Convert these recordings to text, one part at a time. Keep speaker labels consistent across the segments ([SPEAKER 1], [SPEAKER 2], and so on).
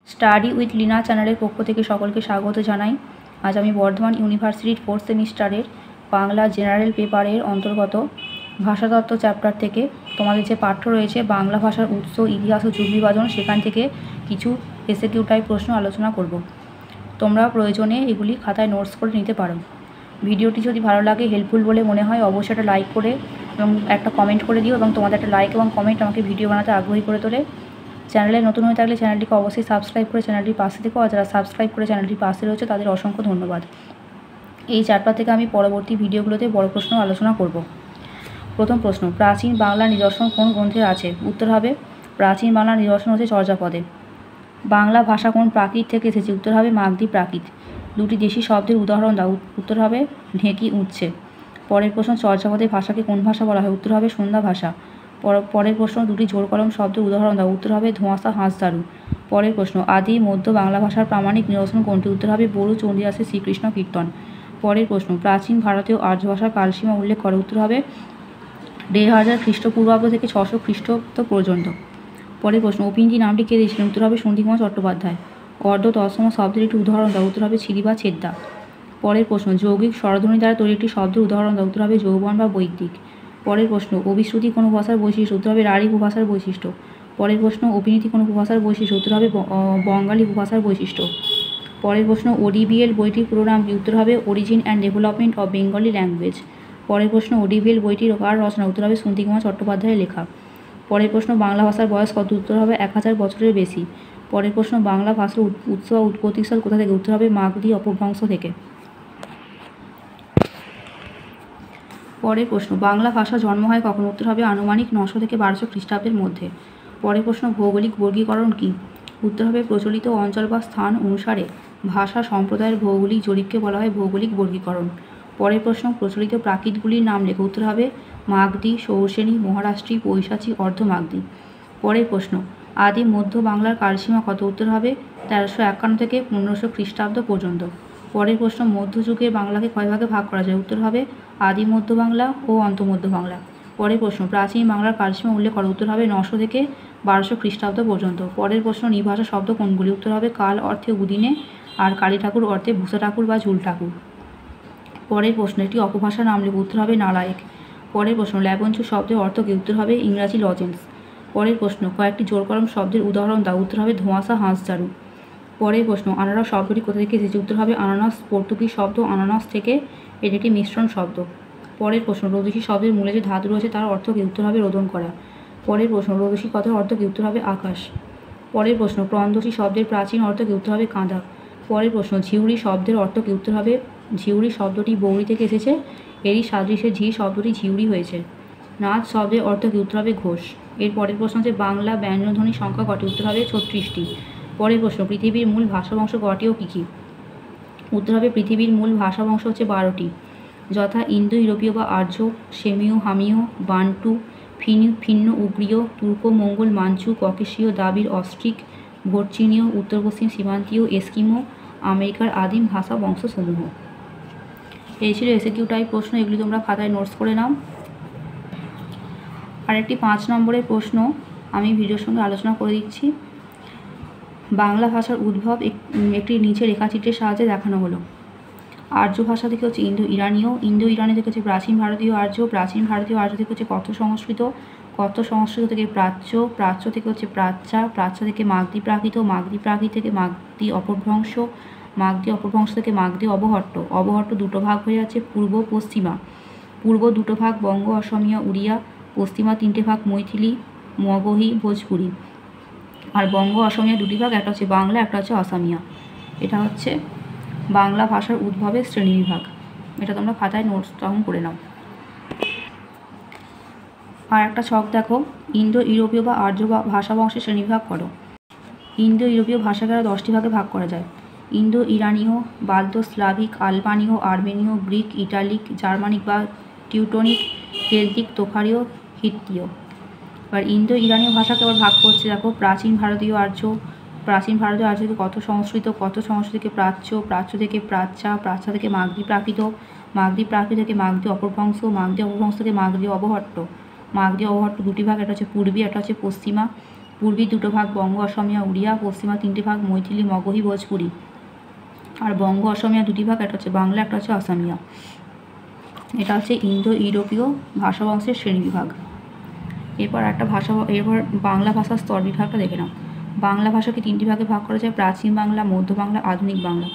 [SPEAKER 1] Study with Lina চ্যানেলের পক্ষ থেকে সকলকে স্বাগত জানাই। আজ আমি বর্ধমান ইউনিভার্সিটির 4th সেমিস্টারের বাংলা জেনারেল পেপারের অন্তর্গত ভাষাতত্ত্ব চ্যাপ্টার থেকে তোমাদের যে পাঠ্য রয়েছে বাংলা ভাষার উৎস, ইতিহাস ও যুগ বিভাজন, সেখান থেকে কিছু এসএকিউ টাইপ প্রশ্ন আলোচনা করব। তোমরা প্রয়োজনে এগুলি খাতায় নোটস করে নিতে পারো। ভিডিওটি যদি ভালো লাগে, হেল্পফুল বলে মনে হয়, অবশ্যই একটা লাইক করে এবং একটা কমেন্ট করে দিও, এবং তোমাদের একটা লাইক এবং কমেন্ট আমাকে ভিডিও বানাতে আগ্রহী করে তোলে। চ্যানেলে নতুন হয়ে থাকলে চ্যানেলটিকে অবশ্যই সাবস্ক্রাইব করে চ্যানেলটির পাশে থেকো, আর যারা সাবস্ক্রাইব করে চ্যানেলটির পাশে রয়েছে তাদের অসংখ্য ধন্যবাদ। এই চ্যাপ্টার থেকে আমি পরবর্তী ভিডিওগুলোতে বড় প্রশ্ন আলোচনা করব। প্রথম প্রশ্ন, প্রাচীন বাংলা নিদর্শন কোন গ্রন্থে আছে? উত্তর হবে প্রাচীন বাংলা নিদর্শন হচ্ছে চর্যাপদে। বাংলা ভাষা কোন প্রাকৃত থেকে এসেছে? উত্তর হবে মাগধী প্রাকৃত। দুটি দেশি শব্দের উদাহরণ দাও। উত্তর হবে ঢেঁকি, উচ্ছে। পরের প্রশ্ন, চর্যাপদের ভাষাকে কোন ভাষা বলা হয়? উত্তর হবে সন্ধ্যা ভাষা। পরের প্রশ্ন, দুটি জোর কলম শব্দের উদাহরণ দাও। উত্তর হবে ধোঁয়াশা, হাঁসদারু। পরের প্রশ্ন, আদি মধ্য বাংলা ভাষার প্রামাণিক নিদর্শন কোনটি? উত্তর হবে বড়ু, চণ্ডীদাসের শ্রীকৃষ্ণ কীর্তন। পরের প্রশ্ন, প্রাচীন ভারতীয় আর্য ভাষার কালসীমা উল্লেখ করো। উত্তর হবে 1500 খ্রিস্টপূর্বাব্দ থেকে 600 খ্রিস্টাব্দ পর্যন্ত। পরের প্রশ্ন, অপিঞ্জি নামটি কে দিয়েছিলেন? উত্তর হবে সন্ধিকুমার চট্টোপাধ্যায়। অর্ধ তৎসম শব্দের একটি উদাহরণ দাও। উত্তর হবে ছিরি বা ছেদ্দা। পরের প্রশ্ন, যৌগিক স্বরধ্বনি দ্বারা তৈরি একটি শব্দের উদাহরণ দাও। উত্তর হবে যৌবন বা বৈদিক। পরের প্রশ্ন, অভিশ্রুতি কোন উপভাষার বৈশিষ্ট্য? উত্তর হবে রাঢ়ী উপভাষার বৈশিষ্ট্য। পরের প্রশ্ন, অভিনীতি কোন উপভাষার বৈশিষ্ট্য? উত্তর হবে বঙ্গালী উপভাষার বৈশিষ্ট্য। পরের প্রশ্ন, ওডিবিএল বইটির পুরো নাম কি? উত্তর হবে origin and development of Bengali language. পরের প্রশ্ন, ওডিবিএল বইটির কার রচনা? উত্তর হবে সন্ধিকুমার চট্টোপাধ্যায়ের লেখা। পরের প্রশ্ন, বাংলা ভাষার বয়স কত? উত্তর হবে 1000 বছরের বেশি। পরের প্রশ্ন, বাংলা ভাষার উৎস বা উৎপত্তিস্থল কোথা থেকে? উত্তর হবে মাগধী অপভ্রংশ থেকে। পরের প্রশ্ন, বাংলা ভাষা জন্ম হয় কখন? উত্তর হবে আনুমানিক 900 থেকে 1200 খ্রিস্টাব্দের মধ্যে। পরের প্রশ্ন, ভৌগোলিক বর্গীকরণ কি? উত্তর হবে প্রচলিত অঞ্চল বা স্থান অনুসারে ভাষা সম্প্রদায়ের ভৌগোলিক জরিপকে বলা হয় ভৌগোলিক বর্গীকরণ। পরের প্রশ্ন, প্রচলিত প্রাকৃতগুলির নাম লেখো। উত্তর হবে মাগধী, সৌরসেনী, মহারাষ্ট্রী, পৈশাচী, অর্ধ মাগধী। পরের প্রশ্ন, আদি মধ্য বাংলার কালসীমা কত? উত্তর হবে 1351 থেকে 1500 খ্রিস্টাব্দ পর্যন্ত। পরের প্রশ্ন, মধ্যযুগের বাংলাকে কয় ভাগে ভাগ করা যায়? উত্তর হবে আদি মধ্য বাংলা ও অন্তমধ্য বাংলা। পরের প্রশ্ন, প্রাচীন বাংলার কালসীমা উল্লেখ করো। উত্তর হবে 900 থেকে 1200 খ্রিস্টাব্দ পর্যন্ত। পরের প্রশ্ন, নির্ভাষা শব্দ কোনগুলি? উত্তর হবে কাল অর্থে উদিনে, আর কালী ঠাকুর অর্থে ভূষা ঠাকুর বা ঝুল ঠাকুর। পরের প্রশ্ন, একটি অপভাষার নাম লেখো। উত্তর হবে নালায়েক। পরের প্রশ্ন, ল্যাবঞ্চু শব্দের অর্থ কি? উত্তর হবে ইংরাজি লজেন্স। পরের প্রশ্ন, কয়েকটি জোর কলম শব্দের উদাহরণ দাও। উত্তর হবে ধোঁয়াশা, হাঁসদারু। পরের প্রশ্ন, আনারস শব্দটি কোথা থেকে এসেছে? উত্তর হবে আনানাস পর্তুগিজ শব্দ আনানাস থেকে, এটি একটি মিশ্রণ শব্দ। পরের প্রশ্ন, রোদসী শব্দের মূলে যে ধাতু রয়েছে তার অর্থ কি? উত্তর হবে রোদন করা। পরের প্রশ্ন, রোদসী কথার অর্থ কি? উত্তর হবে আকাশ। পরের প্রশ্ন, ক্রন্দসী শব্দের প্রাচীন অর্থ কি? উত্তর হবে কাঁদা। পরের প্রশ্ন, ঝিউরি শব্দের অর্থ কি? উত্তর হবে ঝিউরি শব্দটি বৌরি থেকে এসেছে, এরই সাদৃশ্যে ঝি শব্দটি ঝিউরি হয়েছে। নাচ শব্দের অর্থ কি? উত্তর হবে ঘোষ। এর পরের প্রশ্ন হচ্ছে বাংলা ব্যঞ্জনধ্বনির সংখ্যা কটি? উত্তর হবে 36টি। পরের প্রশ্ন, পৃথিবীর মূল ভাষাবংশ কটি ও কী কী? উত্তর হবে পৃথিবীর মূল ভাষাবংশ হচ্ছে 12টি, যথা ইন্দো ইউরোপীয় বা আর্য, সেমীয়, হামীয়, বান্টু, ফিন্ন উগ্রীয়, তুর্কো মঙ্গোল, মাঞ্চু, ককেশীয়, দ্রাবিড়, অস্ট্রিক, ভোটচীনীয়, উত্তর পশ্চিম সীমান্তীয়, এস্কিমো, আমেরিকার আদিম ভাষা বংশসমূহ। এই ছিল এসএকিউ টাইপ প্রশ্ন, এগুলি তোমরা খাতায় নোটস করে নাও। আরেকটি 5 নম্বরের প্রশ্ন আমি ভিডিওর সঙ্গে আলোচনা করে দিচ্ছি। বাংলা ভাষার উদ্ভব একটি নিচে রেখাচিত্রের সাহায্যে দেখানো হলো। আর্য ভাষা থেকে হচ্ছে ইন্দো ইরানীয়, ইন্দো ইরানি থেকে হচ্ছে প্রাচীন ভারতীয় আর্য, প্রাচীন ভারতীয় আর্য থেকে হচ্ছে কথ্য সংস্কৃত, কথ্য সংস্কৃত থেকে প্রাচ্য, প্রাচ্য থেকে হচ্ছে প্রাচ্যা, প্রাচ্য থেকে মাগধী প্রাকৃত, মাগধী প্রাকৃত থেকে মাগধী অপভ্রংশ, মাগধী অপভ্রংশ থেকে মাগধী অবহট্ট, অবহট্ট দুটো ভাগ হয়ে যাচ্ছে পূর্ব পশ্চিমা, পূর্ব দুটো ভাগ বঙ্গ, অসমীয়া, উড়িয়া, পশ্চিমা 3টে ভাগ মৈথিলি, মগহী, ভোজপুরি, আর বঙ্গ অসমীয়া 2টি ভাগ, একটা হচ্ছে বাংলা, একটা হচ্ছে অসামিয়া। এটা হচ্ছে বাংলা ভাষার উদ্ভবের শ্রেণীবিভাগ। এটা তোমরা খাতায় নোটস তখন করে নাও। আর একটা ছক দেখো, ইন্দো ইউরোপীয় বা আর্য ভাষা বংশের শ্রেণীবিভাগ করো। ইন্দো ইউরোপীয় ভাষাকে আরও 10টি ভাগে ভাগ করা যায়। ইন্দো ইরানীয়, বাল্তো স্লাভিক, আলবানীয়, আর্মেনীয়, গ্রিক, ইটালিক, জার্মানিক বা টিউটনিক, কেল্টিক, তোখারীয়, হিত্তীয়। এবার ইন্দো ইরানীয় ভাষাকে আবার ভাগ করছে দেখো, প্রাচীন ভারতীয় আর্য, প্রাচীন ভারতীয় আর্য থেকে কথ্য সংস্কৃত, কথ্য সংস্কৃত থেকে প্রাচ্য, প্রাচ্য থেকে প্রাচ্যা, প্রাচ্যা থেকে মাগধী প্রাকৃত, মাগধী প্রাকৃত থেকে মাগধী অপভ্রংশ, মাগধী অপভ্রংশ থেকে মাগধী অবহট্ট, মাগধী অবহট্ট 2টি ভাগ, একটা হচ্ছে পূর্বী, একটা হচ্ছে পশ্চিমা, পূর্বী দুটো ভাগ বঙ্গ, অসমিয়া, উড়িয়া, পশ্চিমা তিনটে ভাগ মৈথিলি, মগহী, ভোজপুরি। আর বঙ্গ অসমিয়া দুটি ভাগ, একটা হচ্ছে বাংলা, একটা হচ্ছে অসমিয়া। এটা হচ্ছে ইন্দো ইউরোপীয় ভাষাবংশের শ্রেণীবিভাগ। এরপর এরপর বাংলা ভাষার স্তর বিভাগটা দেখে নাও। বাংলা ভাষাকে তিনটি ভাগে ভাগ করা যায়: প্রাচীন বাংলা, মধ্য বাংলা, আধুনিক বাংলা।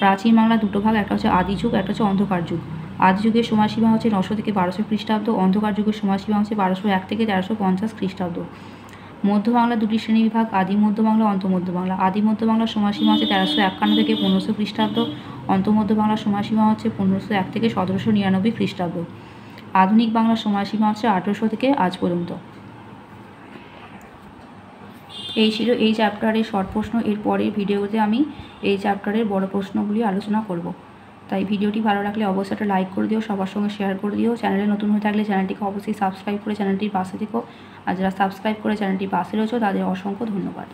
[SPEAKER 1] প্রাচীন বাংলা দুটো ভাগ, একটা হচ্ছে আদি যুগ, একটা হচ্ছে অন্ধকার যুগ। আদি যুগের সময়সীমা হচ্ছে 900 থেকে 1200 খ্রিস্টাব্দ। অন্ধকার যুগের সময়সীমা হচ্ছে 1201 থেকে 1350 খ্রিস্টাব্দ। মধ্য বাংলা দুটি শ্রেণী বিভাগ: আদি মধ্য বাংলা, অন্তমধ্য বাংলা। আদি মধ্য বাংলার সময়সীমা হচ্ছে 1351 থেকে 1500 খ্রিস্টাব্দ। অন্তমধ্য বাংলার সময়সীমা হচ্ছে 1501 থেকে 1799 খ্রিস্টাব্দ। আধুনিক বাংলার সময়সীমা হচ্ছে 1800 থেকে আজ পর্যন্ত। এই ছিল এই চ্যাপ্টারের শর্ট প্রশ্ন। এর পরের ভিডিওতে আমি এই চ্যাপ্টারের বড় প্রশ্নগুলি আলোচনা করব। তাই ভিডিওটি ভালো লাগলে অবশ্যই একটা লাইক করে দিও, সবার সঙ্গে শেয়ার করে দিও। চ্যানেলে নতুন হয়ে থাকলে চ্যানেলটিকে অবশ্যই সাবস্ক্রাইব করে চ্যানেলটির পাশে থেকো। আর যারা সাবস্ক্রাইব করে চ্যানেলটির পাশে রয়েছে তাদের অসংখ্য ধন্যবাদ।